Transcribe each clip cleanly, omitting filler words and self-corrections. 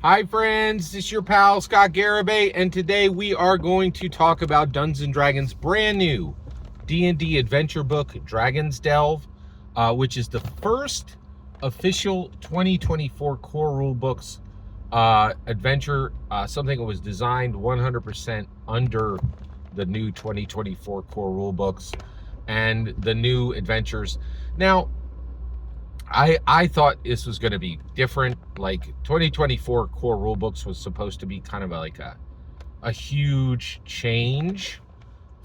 Hi friends, this is your pal Scott Garibay, and today we are going to talk about Dungeons & Dragons' brand new D&D adventure book, Dragon's Delve, which is the first official 2024 core rulebooks adventure, something that was designed 100% under the new 2024 core rulebooks and the new adventures. Now, I thought this was going to be different. Like 2024 core rulebooks was supposed to be kind of like a huge change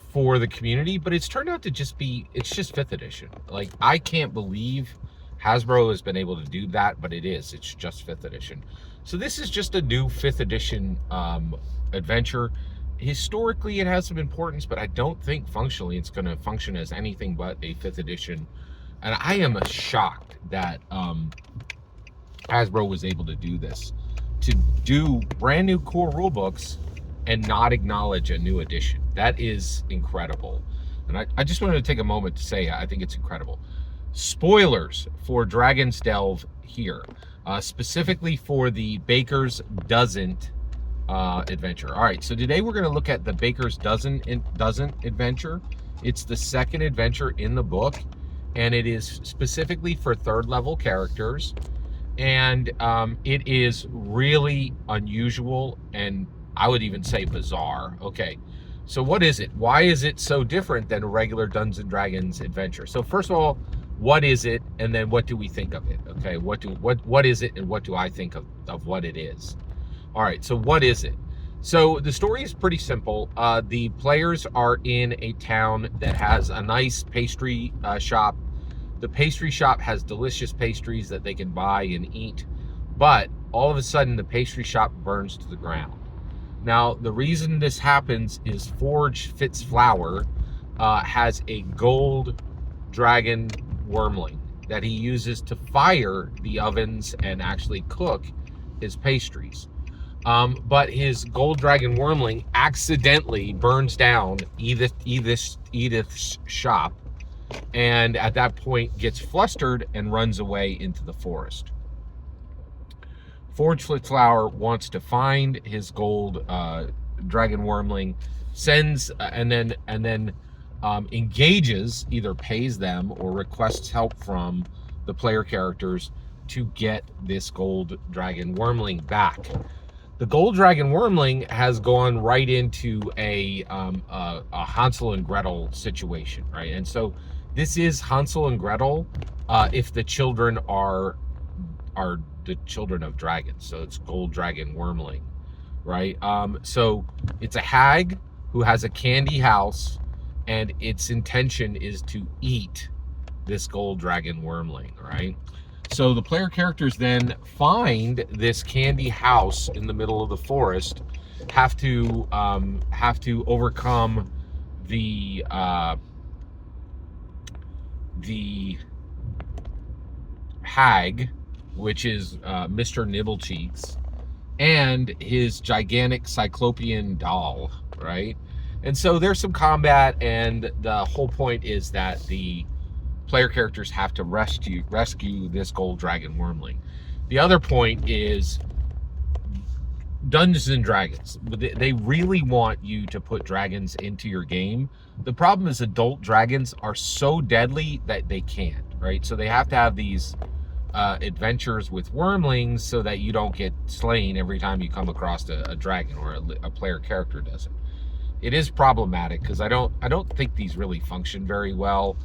for the community, but it's turned out to just be, it's just 5th edition. Like, I can't believe Hasbro has been able to do that, but it's just 5th edition. So this is just a new 5th edition adventure. Historically, it has some importance, but I don't think functionally it's going to function as anything but a 5th edition. And I am shocked that Hasbro was able to do this, to do brand new core rulebooks and not acknowledge a new edition. That is incredible. And I just wanted to take a moment to say I think it's incredible. Spoilers for Dragon's Delve here, specifically for the Baker's Doesnt adventure. All right, so today we're going to look at the Baker's Doesnt adventure. It's the second adventure in the book, and it is specifically for 3rd level characters, and it is really unusual, and I would even say bizarre. Okay, so what is it? Why is it so different than a regular Dungeons & Dragons adventure? So first of all, what is it, and then what do we think of it? Okay, what is it, and what do I think of what it is? All right, so what is it? So the story is pretty simple. The players are in a town that has a nice pastry shop. The pastry shop has delicious pastries that they can buy and eat, but all of a sudden the pastry shop burns to the ground. Now, the reason this happens is Forge Fitzflower has a gold dragon wormling that he uses to fire the ovens and actually cook his pastries. But his gold dragon wormling accidentally burns down Edith's shop, and at that point gets flustered and runs away into the forest. Forge Fitzflower wants to find his gold dragon wormling, sends and then engages, either pays them or requests help from the player characters to get this gold dragon wormling back. The gold dragon wormling has gone right into a Hansel and Gretel situation, right? And so this is Hansel and Gretel if the children are the children of dragons. So it's gold dragon wormling, right? So it's a hag who has a candy house, and its intention is to eat this gold dragon wormling, right? So the player characters then find this candy house in the middle of the forest, have to overcome the hag, which is Mr. Nibblecheeks, and his gigantic cyclopean doll, right? And so there's some combat, and the whole point is that the player characters have to rescue this gold dragon wormling. The other point is Dungeons & Dragons. They really want you to put dragons into your game. The problem is adult dragons are so deadly that they can't, right? So they have to have these adventures with wormlings so that you don't get slain every time you come across a dragon, or a player character doesn't. It is problematic because I don't think these really function very well.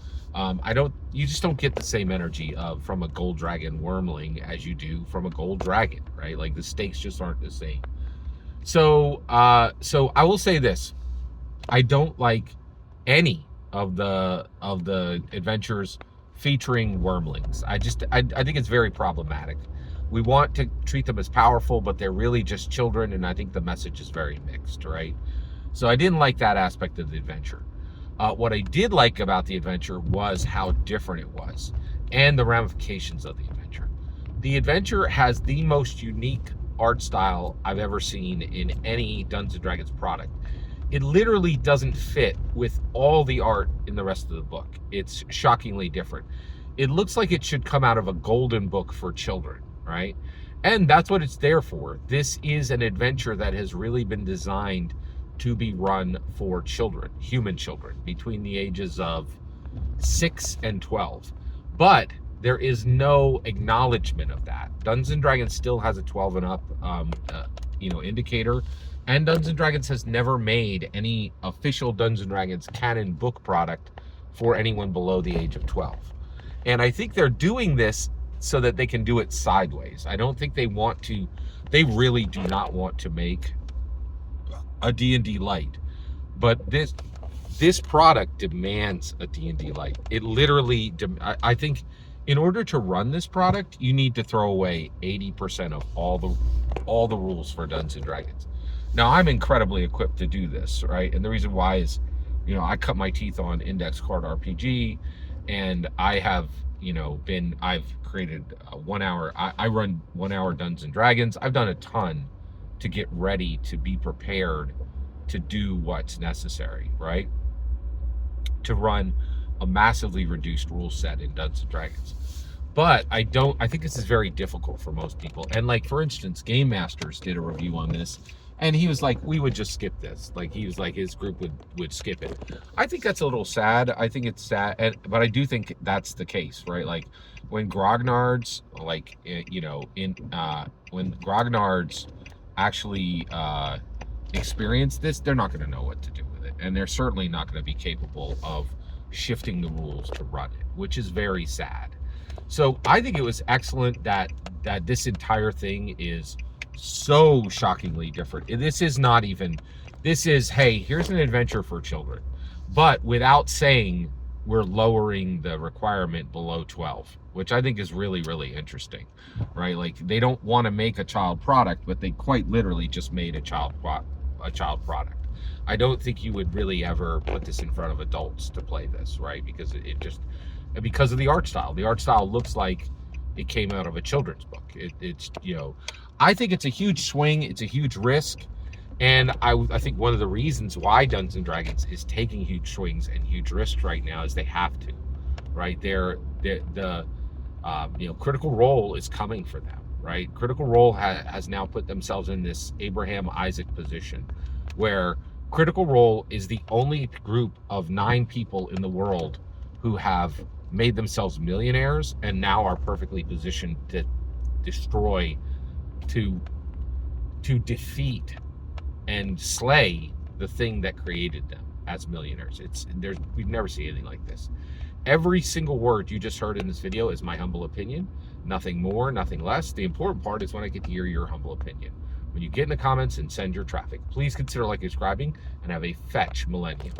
You just don't get the same energy from a gold dragon wormling as you do from a gold dragon, right? Like, the stakes just aren't the same. So I will say this: I don't like any of the adventures featuring wormlings. I think it's very problematic. We want to treat them as powerful, but they're really just children, and I think the message is very mixed, right? So I didn't like that aspect of the adventure. What I did like about the adventure was how different it was, and the ramifications of the adventure. The adventure has the most unique art style I've ever seen in any Dungeons & Dragons product. It literally doesn't fit with all the art in the rest of the book. It's shockingly different. It looks like it should come out of a golden book for children, right? And that's what it's there for. This is an adventure that has really been designed to be run for children, human children, between the ages of 6 and 12. But there is no acknowledgement of that. Dungeons and Dragons still has a 12 and up indicator, and Dungeons and Dragons has never made any official Dungeons and Dragons canon book product for anyone below the age of 12. And I think they're doing this so that they can do it sideways. I don't think they want to, they really do not want to make a D&D light. But this product demands a D&D light. It literally, I think in order to run this product, you need to throw away 80% of all the rules for Dungeons and Dragons. Now, I'm incredibly equipped to do this, right? And the reason why is, I cut my teeth on index card RPG, and I have, I've created a 1 hour, I run 1 hour Dungeons and Dragons. I've done a ton to get ready, to be prepared to do what's necessary, right? To run a massively reduced rule set in Dungeons and Dragons. But I think this is very difficult for most people. And like, for instance, Game Masters did a review on this, and he was like, we would just skip this. Like, he was like, his group would skip it. I think that's a little sad. I think it's sad, but I do think that's the case, right? Like, when grognards, when grognards actually experience this, they're not going to know what to do with it. And they're certainly not going to be capable of shifting the rules to run it, which is very sad. So I think it was excellent that this entire thing is so shockingly different. This is, hey, here's an adventure for children, but without saying we're lowering the requirement below 12, which I think is really, really interesting, right? Like, they don't want to make a child product, but they quite literally just made a child product. I don't think you would really ever put this in front of adults to play this, right? Because because of the art style. The art style looks like it came out of a children's book. It's I think it's a huge swing. It's a huge risk. And I think one of the reasons why Dungeons and Dragons is taking huge swings and huge risks right now is they have to, right? Critical Role is coming for them, right? Critical Role has now put themselves in this Abraham Isaac position, where Critical Role is the only group of 9 people in the world who have made themselves millionaires and now are perfectly positioned to destroy, to defeat and slay the thing that created them as millionaires. We've never seen anything like this. Every single word you just heard in this video is my humble opinion. Nothing more, nothing less. The important part is when I get to hear your humble opinion. When you get in the comments and send your traffic, please consider liking, subscribing, and have a fetch millennium.